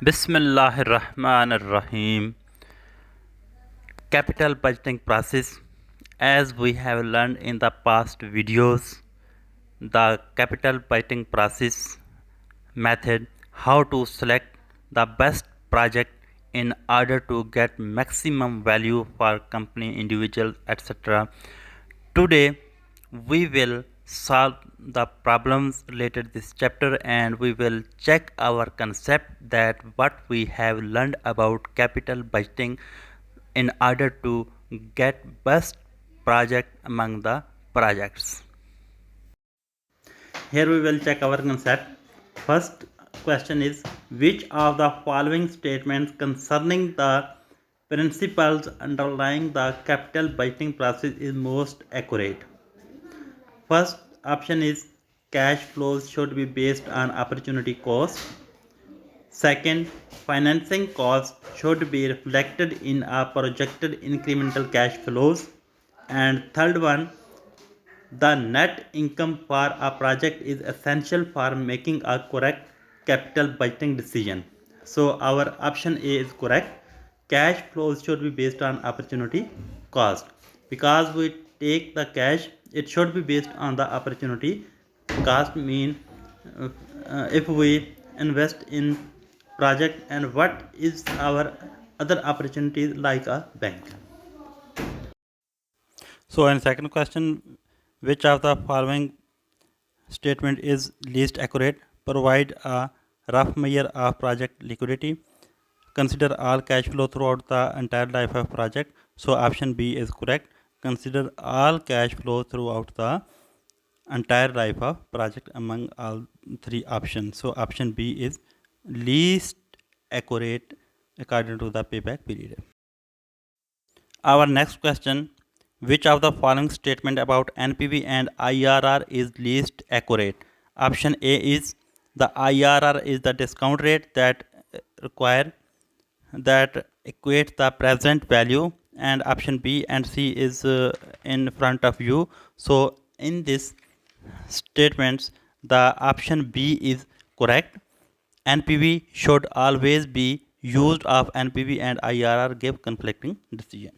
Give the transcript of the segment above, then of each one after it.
Bismillahirrahmanirrahim. Capital budgeting process. As we have learned in the past videos, the capital budgeting process method, how to select the best project in order to get maximum value for company, individuals, etc. Today we will solve the problems related to this chapter, and we will check our concept that what we have learned about capital budgeting in order to get best project among the projects. Here we will check our concept. First question is, which of the following statements concerning the principles underlying the capital budgeting process is most accurate? First option is, cash flows should be based on opportunity cost. Second, financing costs should be reflected in a projected incremental cash flows. And third one, the net income for a project is essential for making a correct capital budgeting decision. So our option A is correct. Cash flows should be based on opportunity cost. Because we take the cash, it should be based on the opportunity cost. Mean if we invest in project, and what is our other opportunities like a bank. So in second question, which of the following statement is least accurate? Provide a rough measure of project liquidity. Consider all cash flow throughout the entire life of project. So option B is correct. Consider all cash flow throughout the entire life of project among all three options. So option B is least accurate according to the payback period. Our next question, which of the following statement about NPV and IRR is least accurate? Option A is, the IRR is the discount rate that equates the present value, and option B and C is in front of you. So in this statements, the option B is correct. NPV should always be used of NPV and IRR give conflicting decision.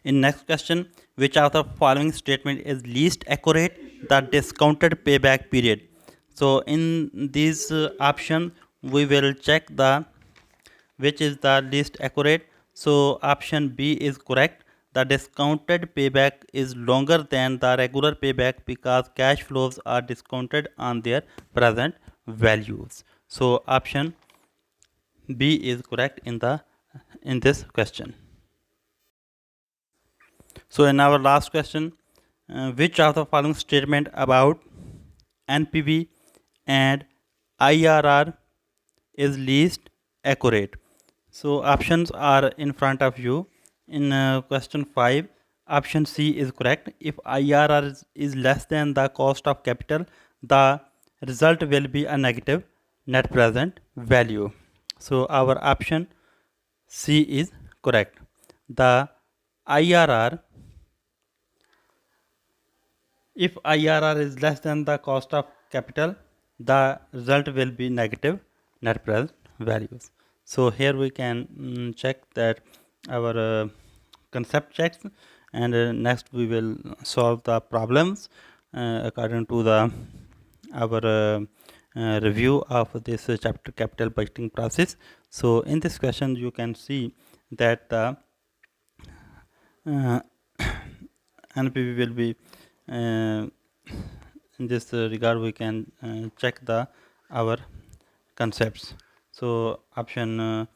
In next question, which of the following statement is least accurate? The discounted payback period. So in these options, we will check the which is the least accurate. So option B is correct. The discounted payback is longer than the regular payback because cash flows are discounted on their present values. So option B is correct in this question. So in our last question, which of the following statement about NPV and IRR is least accurate? So options are in front of you. In question 5, option C is correct. If IRR is less than the cost of capital, the result will be a negative net present value. So our option C is correct. The IRR, if IRR is less than the cost of capital, the result will be negative net present values. So here we can check that our concept checks, and next we will solve the problems according to our review of this chapter, capital budgeting process. So in this question you can see that the NPV will be in this regard. We can check our concepts. So option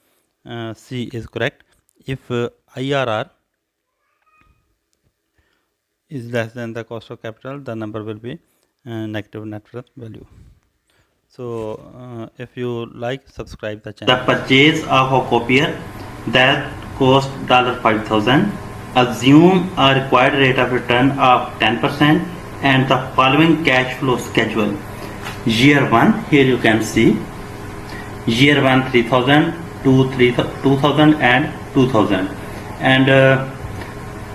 C is correct. If IRR is less than the cost of capital, the number will be negative net present value. So if you like, subscribe the channel. The purchase of a copier that cost $5,000. Assume a required rate of return of 10% and the following cash flow schedule. Year 1, here you can see year 1 3,000, 2 2,000 and 2,000, and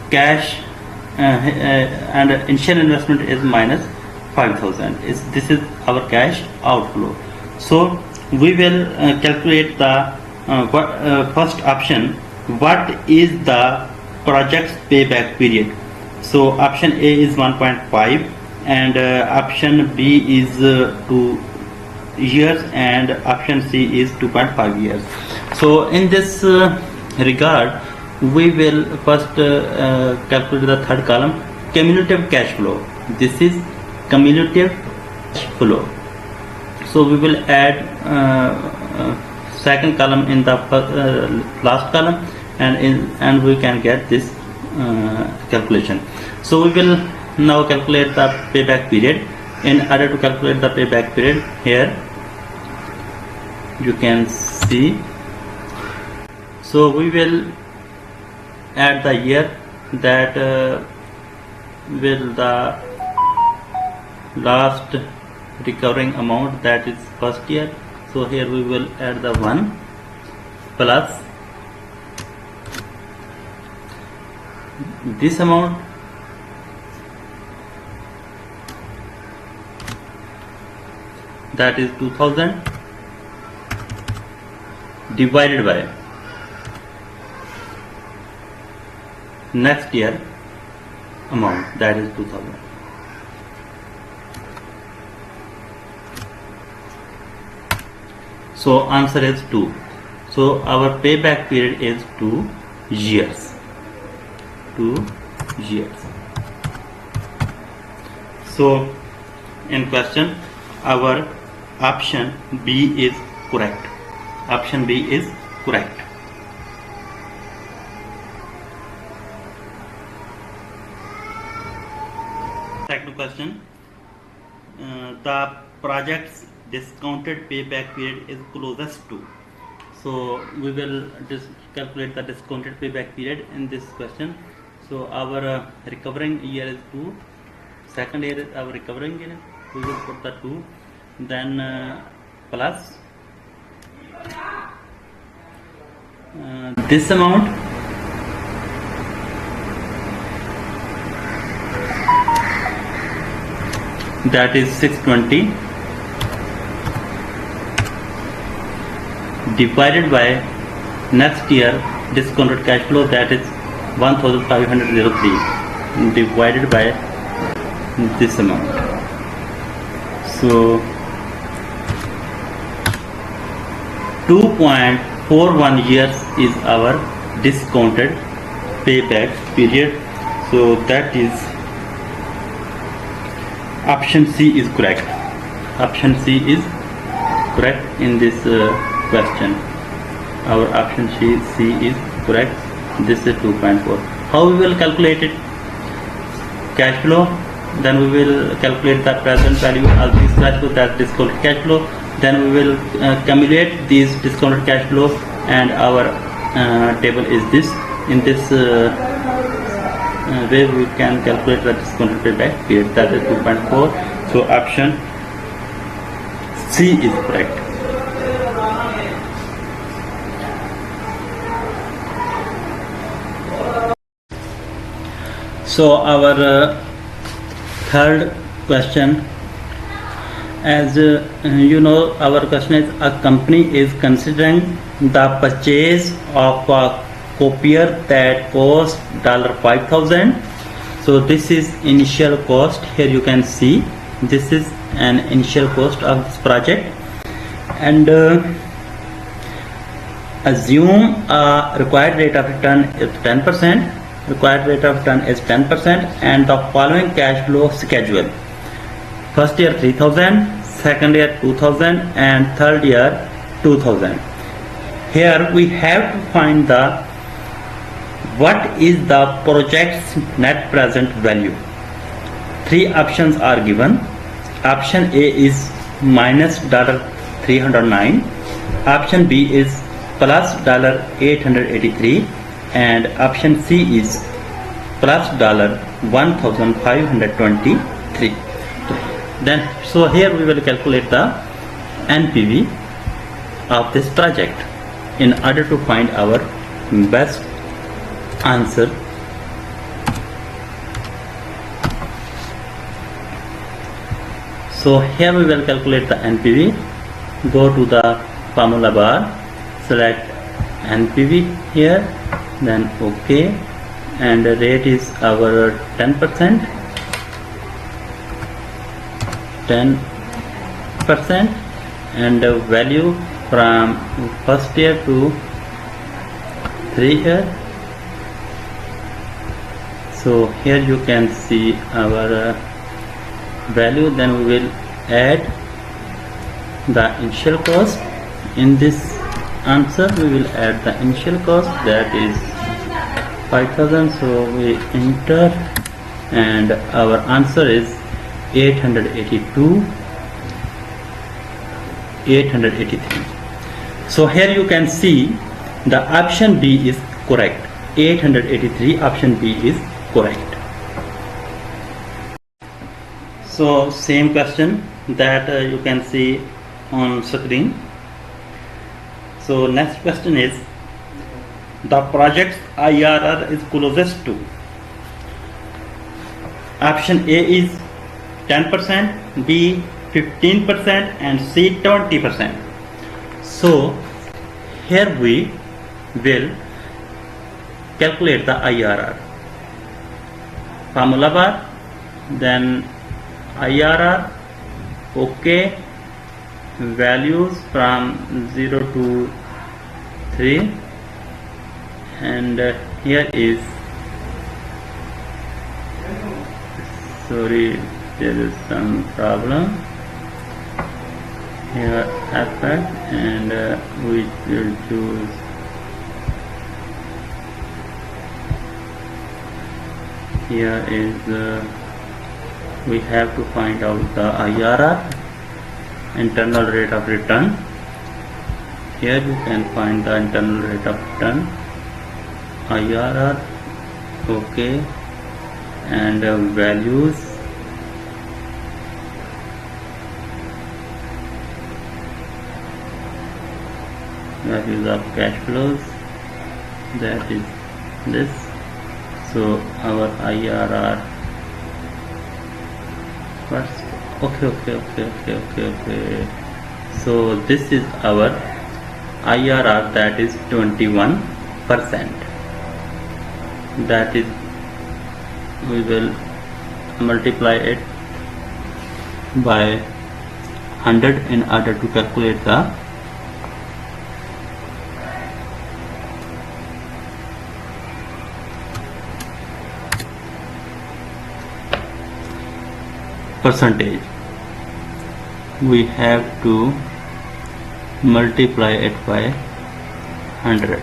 cash and initial investment is minus 5,000. This is our cash outflow. So we will calculate the first option. What is the project's payback period? So option A is 1.5 and option B is 2 years and option C is 2.5 years. So in this regard, we will first calculate the third column, cumulative cash flow. This is cumulative cash flow. So we will add second column in the last column, and we can get this calculation. So we will now calculate the payback period. In order to calculate the payback period, here you can see. So we will add the year that will the last recovering amount, that is first year. So here we will add the 1 plus this amount that is 2000 divided by next year amount, that is 2000. So answer is 2. So our payback period is 2 years. 2 years. So in question, our option B is correct. Option B is correct. Second question, the project's discounted payback period is closest to. So we will calculate the discounted payback period in this question. So our recovering year is 2, second year is our recovering year. We will put the 2, then plus this amount, that is 620 divided by next year discounted cash flow, that is 1503 divided by this amount. So 2.41 years is our discounted payback period. So that is option C is correct. Option C is correct in this question. Our option C is correct. This is 2.4. How we will calculate it? Cash flow, then we will calculate the present value of this cash flow, that discounted cash flow. Then we will accumulate these discounted cash flows, and our table is this. In this way we can calculate the discounted payback period, that is 2.4. So option C is correct. So our third question, as you know, our question is, a company is considering the purchase of a copier that costs $5,000. So this is initial cost. Here you can see this is an initial cost of this project, and assume a required rate of return is 10%. Required rate of return is 10%, and the following cash flow schedule: first year 3000, second year 2000, and third year 2000. Here we have to find the what is the project's net present value. Three options are given. Option A is minus $309, option B is plus $883, and option C is plus $1523. Then so here we will calculate the NPV of this project in order to find our best answer. So here we will calculate the NPV. go to the formula bar, select NPV here, then OK, and the rate is our 10%, and the value from first year to 3 year. So here you can see our value. Then we will add the initial cost. In this answer we will add the initial cost, that is 5,000. So we enter and our answer is 883. So here you can see the option B is correct. 883, option B is correct. So same question that you can see on screen. So next question is, the project's IRR is closest to. Option A is 10%, B 15%, and C 20%. So here we will calculate the IRR. Formula bar, then IRR, OK, values from 0 to 3, and here is, sorry, there is some problem here, effect, and we will choose here is we have to find out the IRR, internal rate of return. Here you can find the internal rate of return, IRR, OK, and values, of cash flows, that is this. So our IRR first, okay. So this is our IRR, that is 21%. That is, we will multiply it by 100 in order to calculate the percentage. We have to multiply it by 100.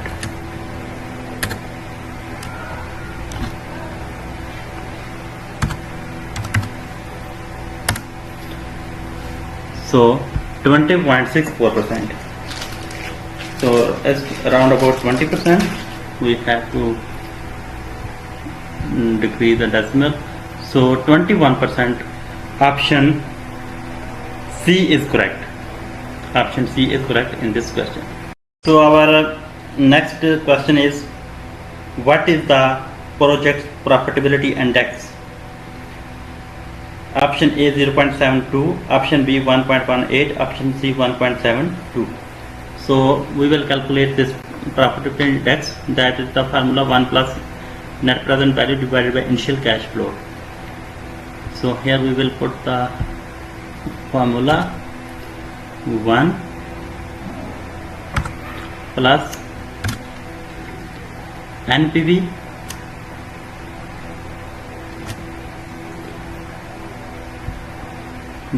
So 20.64%. So as around about 20%, we have to decrease the decimal. So 21%. Option C is correct. Option C is correct in this question. So our next question is, what is the project's profitability index? Option A 0.72, option B 1.18, option C 1.72. So we will calculate this profitability index, that is the formula 1 plus net present value divided by initial cash flow. So here we will put the formula 1 plus NPV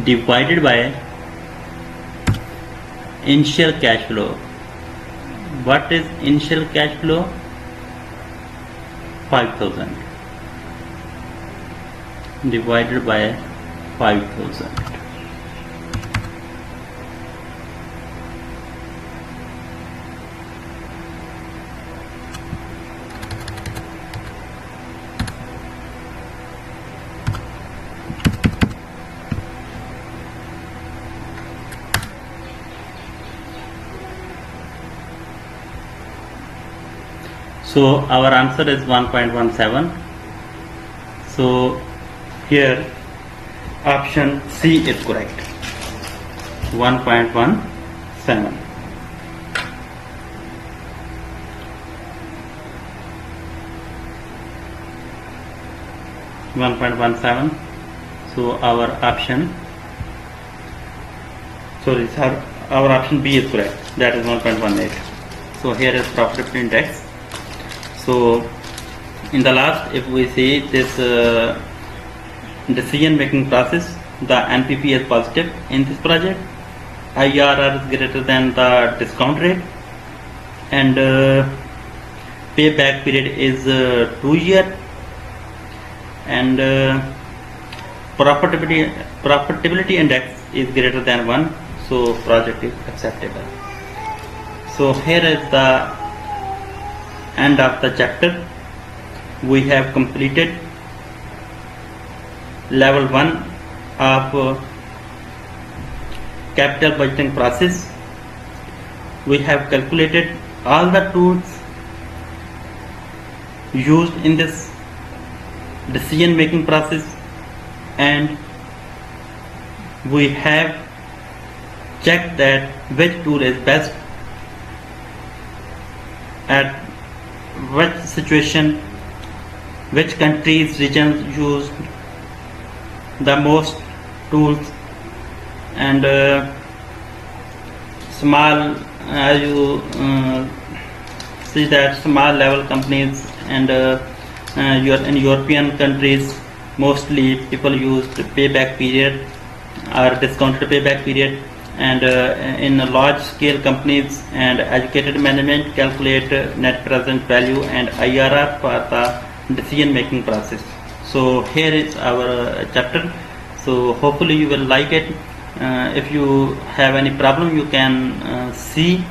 divided by initial cash flow. What is initial cash flow? 5,000 divided by 5,000. So our answer is 1.17. So here option C is correct, 1.17. 7. $1.17. So our option B is correct, that is 1.18. so here is profitability index. So in the last, if we see this decision making process, the NPV is positive in this project, IRR is greater than the discount rate, and payback period is 2 years, and profitability index is greater than 1, so project is acceptable. So here is the end of the chapter. We have completed level 1 of capital budgeting process. We have calculated all the tools used in this decision making process, and we have checked that which tool is best at which situation, which countries, regions use the most tools, and small, as you see that small level companies and in European countries mostly people use the payback period or discounted payback period, and in large scale companies and educated management calculate net present value and IRR for the decision making process. So here is our chapter. So hopefully you will like it. If you have any problem, you can see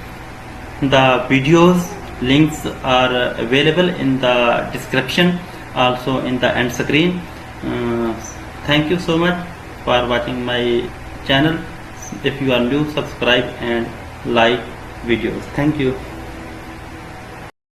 the videos. Links are available in the description, also in the end screen. Thank you so much for watching my channel. If you are new, subscribe and like videos. Thank you.